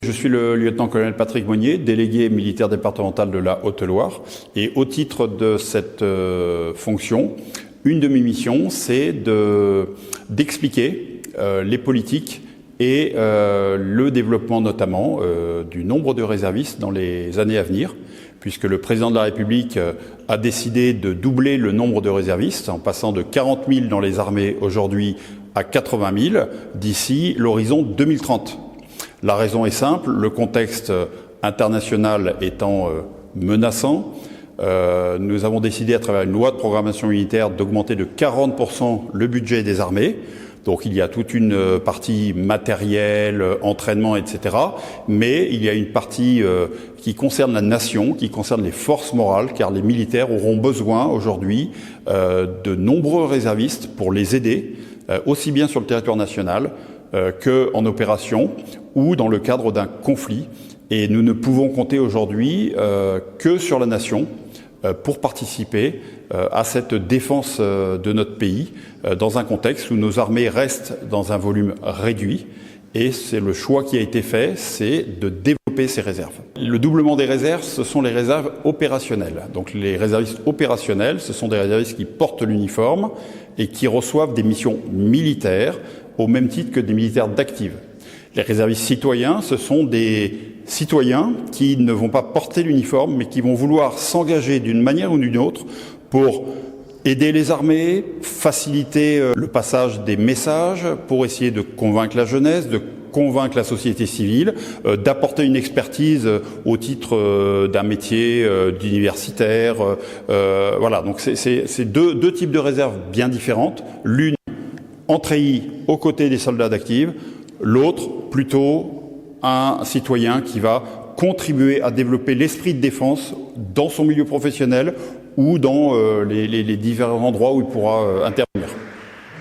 Je suis le lieutenant-colonel Patrick Monnier, délégué militaire départemental de la Haute-Loire. Et au titre de cette fonction, une de mes missions, c'est d'expliquer les politiques et le développement notamment du nombre de réservistes dans les années à venir, puisque le président de la République a décidé de doubler le nombre de réservistes, en passant de 40 000 dans les armées aujourd'hui à 80 000 d'ici l'horizon 2030. La raison est simple, le contexte international étant menaçant, nous avons décidé à travers une loi de programmation militaire d'augmenter de 40% le budget des armées. Donc il y a toute une partie matérielle, entraînement, etc. Mais il y a une partie qui concerne la nation, qui concerne les forces morales, car les militaires auront besoin aujourd'hui de nombreux réservistes pour les aider, aussi bien sur le territoire national qu'en opération ou dans le cadre d'un conflit. Et nous ne pouvons compter aujourd'hui que sur la nation pour participer à cette défense de notre pays dans un contexte où nos armées restent dans un volume réduit. Et c'est le choix qui a été fait, c'est de développer ces réserves. Le doublement des réserves, ce sont les réserves opérationnelles. Donc les réservistes opérationnels, ce sont des réservistes qui portent l'uniforme et qui reçoivent des missions militaires au même titre que des militaires d'active. Les réservistes citoyens, ce sont des citoyens qui ne vont pas porter l'uniforme, mais qui vont vouloir s'engager d'une manière ou d'une autre pour aider les armées, faciliter le passage des messages, pour essayer de convaincre la jeunesse, de convaincre la société civile, d'apporter une expertise au titre d'un métier d'universitaire. Voilà, donc c'est deux types de réserves bien différentes. L'une en treillis aux côtés des soldats d'active, l'autre plutôt un citoyen qui va contribuer à développer l'esprit de défense dans son milieu professionnel ou dans les différents endroits où il pourra intervenir.